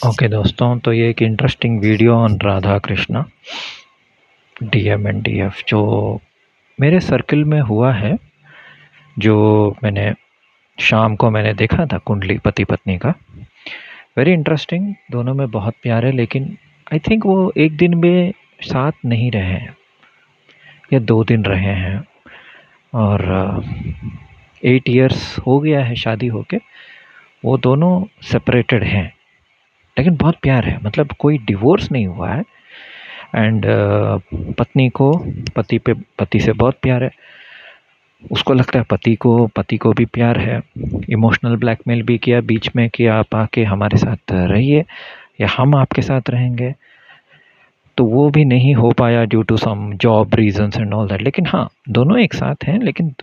Okay दोस्तों, तो ये एक interesting video on Radha Krishna DM and DF जो मेरे सर्कल में हुआ है। जो मैंने शाम को मैंने देखा था कुंडली पति पत्नी का। वेरी इंटरेस्टिंग, दोनों में बहुत प्यार है, लेकिन आई थिंक वो एक दिन में साथ नहीं रहे हैं या 2 दिन रहे हैं। और 8 इयर्स हो गया है शादी होके। वो दोनों सेपरेटेड हैं, लेकिन बहुत प्यार है, मतलब कोई डिवोर्स नहीं हुआ है। एंड पत्नी को पति से बहुत प्यार है। उसको लगता है पति को भी प्यार है। इमोशनल ब्लैकमेल भी किया बीच में कि आप आके हमारे साथ रहिए या हम आपके साथ रहेंगे, तो वो भी नहीं हो पाया due to some job reasons and all that. लेकिन हाँ, दोनों एक साथ हैं, लेकिन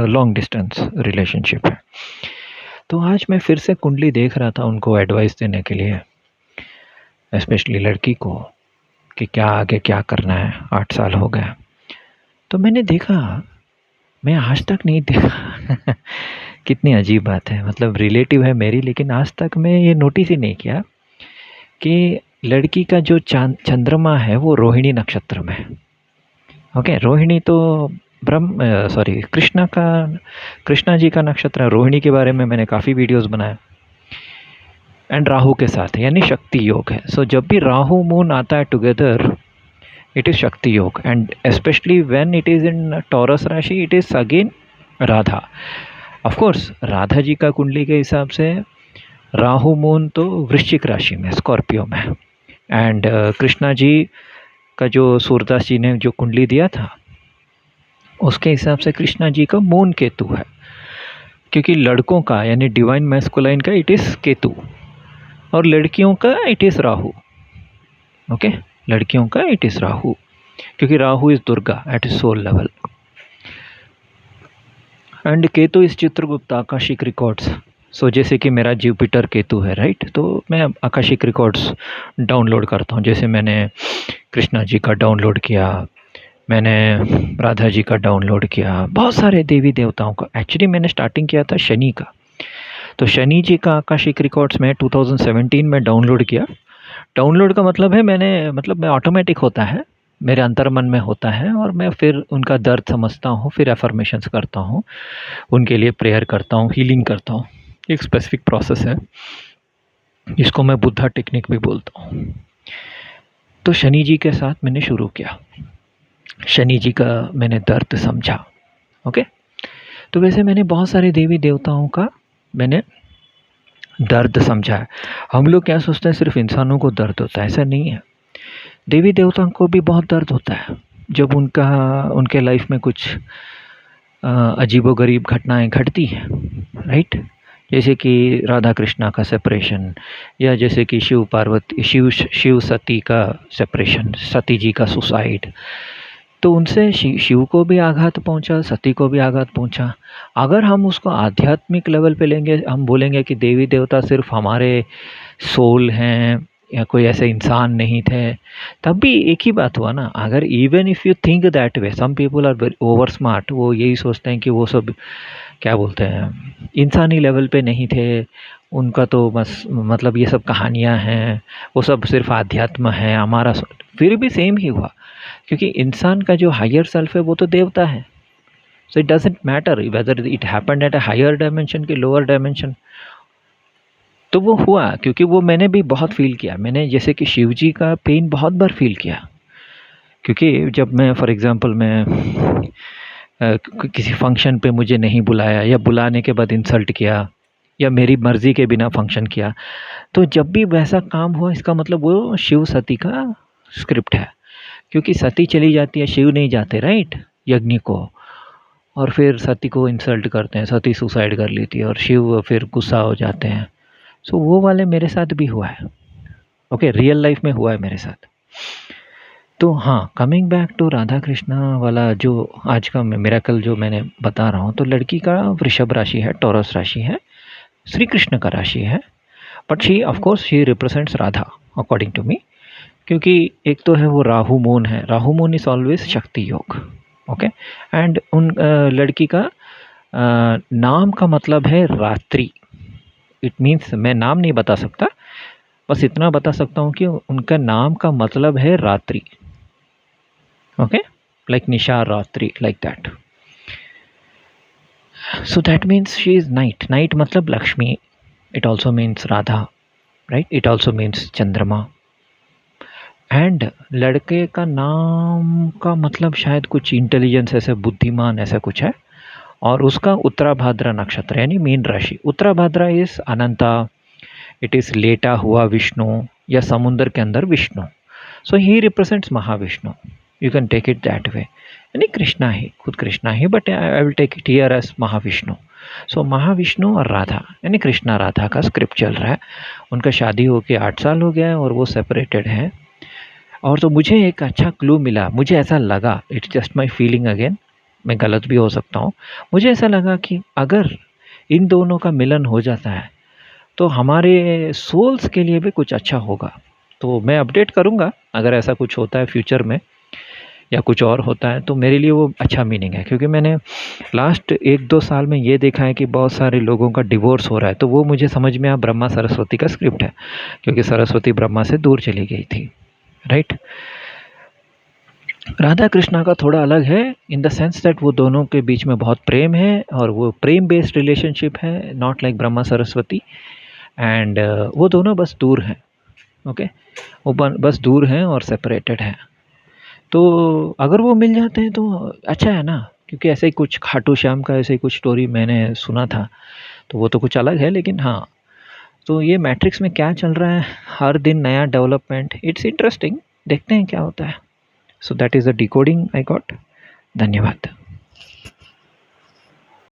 लॉन्ग डिस्टेंस रिलेशनशिप है। तो आज मैं फिर से कुंडली देख रहा था उनको एडवाइस देने के लिए, स्पेशली लड़की को, कि क्या आगे क्या करना है। 8 साल हो गया। तो मैंने देखा, मैं आज तक नहीं देखा कितनी अजीब बात है, मतलब रिलेटिव है मेरी, लेकिन आज तक मैं ये नोटिस ही नहीं किया कि लड़की का जो चंद्रमा है वो रोहिणी नक्षत्र में है। ओके, रोहिणी तो कृष्णा जी का नक्षत्र है। रोहिणी के बारे में मैंने काफ़ी वीडियोस बनाया। एंड राहु के साथ है, यानी शक्ति योग है। सो जब भी राहु मून आता है together, it is Shakti yoga. And specially when it is in Taurus rashi, it is again Radha. Of course Radha ji का कुंडली के हिसाब से राहु मून तो वृश्चिक राशि में, स्कॉर्पियो में। एंड कृष्णा जी का जो सूरदास जी ने जो कुंडली दिया था, उसके हिसाब से कृष्णा जी का मून केतु है, क्योंकि लड़कों का यानी डिवाइन मैस्कुलाइन का इट इज़ केतु और लड़कियों का इट इज़ राहु। ओके, लड़कियों का इट इज़ राहु, क्योंकि Rahu is Durga at a soul level. And Ketu is Chitragupta Akashic records. सो जैसे कि मेरा जुपिटर केतु है, राइट, तो मैं आकाशिक रिकॉर्ड्स डाउनलोड करता हूँ। जैसे मैंने कृष्णा जी का डाउनलोड किया, मैंने राधा जी का डाउनलोड किया, बहुत सारे देवी देवताओं का। एक्चुअली मैंने स्टार्टिंग किया था शनि का, तो शनि जी का आकाशिक रिकॉर्ड्स में 2017 में डाउनलोड किया। डाउनलोड का मतलब है मैं ऑटोमेटिक होता है, मेरे अंतर्मन में होता है, और मैं फिर उनका दर्द समझता हूँ, फिर एफर्मेशंस करता हूँ, उनके लिए प्रेयर करता हूँ, हीलिंग करता हूँ। एक स्पेसिफिक प्रोसेस है, इसको मैं बुद्धा टेक्निक भी बोलता हूँ। तो शनि जी के साथ मैंने शुरू किया, शनि जी का मैंने दर्द समझा। ओके, तो वैसे मैंने बहुत सारे देवी देवताओं का मैंने दर्द समझा है। हम लोग क्या सोचते हैं सिर्फ इंसानों को दर्द होता है, ऐसा नहीं है। देवी देवताओं को भी बहुत दर्द होता है जब उनके लाइफ में कुछ अजीबोगरीब घटनाएं घटती हैं, राइट। जैसे कि राधा कृष्णा का सेपरेशन, या जैसे कि शिव सती का सेपरेशन, सती जी का सुसाइड। तो उनसे शिव को भी आघात पहुंचा, सती को भी आघात पहुंचा। अगर हम उसको आध्यात्मिक लेवल पे लेंगे, हम बोलेंगे कि देवी देवता सिर्फ हमारे सोल हैं या कोई ऐसे इंसान नहीं थे, तब भी एक ही बात हुआ ना। अगर even if you think that way, some people are very over smart, वो यही सोचते हैं कि वो सब क्या बोलते हैं, इंसानी लेवल पे नहीं थे, उनका तो बस मतलब ये सब कहानियाँ हैं, वो सब सिर्फ आध्यात्म है हमारा। फिर भी सेम ही हुआ, क्योंकि इंसान का जो हायर सेल्फ है वो तो देवता है। So it doesn't matter whether it happened at a higher dimension कि लोअर डायमेंशन। तो वो हुआ, क्योंकि वो मैंने भी बहुत फील किया। मैंने जैसे कि शिव जी का पेन बहुत बार फील किया, क्योंकि जब मैं फॉर एग्ज़ाम्पल मैं किसी फंक्शन पे मुझे नहीं बुलाया, या बुलाने के बाद इंसल्ट किया, या मेरी मर्ज़ी के बिना फंक्शन किया, तो जब भी वैसा काम हुआ, इसका मतलब वो शिव सती का स्क्रिप्ट है। क्योंकि सती चली जाती है, शिव नहीं जाते, राइट, यज्ञ को। और फिर सती को इंसल्ट करते हैं, सती सुसाइड कर लेती है और शिव फिर गुस्सा हो जाते हैं। सो वो वाले मेरे साथ भी हुआ है। ओके, रियल लाइफ में हुआ है मेरे साथ। तो हाँ, coming back to Radha Krishna वाला जो आज का मिरेकल जो मैंने बता रहा हूँ, तो लड़की का वृषभ राशि है, टॉरस राशि है, श्री कृष्ण का राशि है। But she of course she represents Radha according to me, क्योंकि एक तो है वो राहु मून है। राहु मून इज ऑलवेज शक्ति योग। ओके, एंड उन लड़की का नाम का मतलब है रात्रि। इट मीन्स, मैं नाम नहीं बता सकता, बस इतना बता सकता हूँ कि उनका नाम का मतलब है रात्रि। Okay, like nisha ratri, like that. So that means she is night. Night मतलब Lakshmi. It also means Radha, right? It also means chandrama. And लड़के का नाम का मतलब शायद कुछ इंटेलिजेंस, ऐसे बुद्धिमान, ऐसा कुछ है। और उसका उत्तराभाद्रा नक्षत्र यानी मीन राशि। Uttarabhadra is Ananta, it is लेटा हुआ विष्णु या समुद्र के अंदर Vishnu. So he represents Mahavishnu, you can take it that way. यानी कृष्णा ही, खुद कृष्णा ही, but I will take it here as Mahavishnu. So Mahavishnu और राधा यानी कृष्णा राधा का स्क्रिप्ट चल रहा है। उनका शादी होके 8 साल हो गया है और वो सेपरेटेड हैं। और तो मुझे एक अच्छा क्लू मिला, मुझे ऐसा लगा, it's just my feeling again, मैं गलत भी हो सकता हूँ। मुझे ऐसा लगा कि अगर इन दोनों का मिलन हो जाता है तो हमारे सोल्स के लिए भी कुछ अच्छा होगा। तो मैं अपडेट करूँगा अगर ऐसा कुछ होता है फ्यूचर में या कुछ और होता है, तो मेरे लिए वो अच्छा मीनिंग है। क्योंकि मैंने लास्ट 1-2 साल में ये देखा है कि बहुत सारे लोगों का डिवोर्स हो रहा है, तो वो मुझे समझ में आया ब्रह्मा सरस्वती का स्क्रिप्ट है, क्योंकि सरस्वती ब्रह्मा से दूर चली गई थी, राइट? राधा कृष्णा का थोड़ा अलग है इन द सेंस दैट वो दोनों के बीच में बहुत प्रेम है और वो प्रेम बेस्ड रिलेशनशिप है, not like Brahma Saraswati. And वो दोनों बस दूर हैं। ओके, वो बस दूर हैं और सेपरेटेड हैं। तो अगर वो मिल जाते हैं तो अच्छा है ना, क्योंकि ऐसे ही कुछ खाटू श्याम का ऐसे ही कुछ स्टोरी मैंने सुना था, तो वो तो कुछ अलग है। लेकिन हाँ, तो ये मैट्रिक्स में क्या चल रहा है, हर दिन नया डेवलपमेंट, इट्स इंटरेस्टिंग, देखते हैं क्या होता है। So that is the decoding I got. धन्यवाद।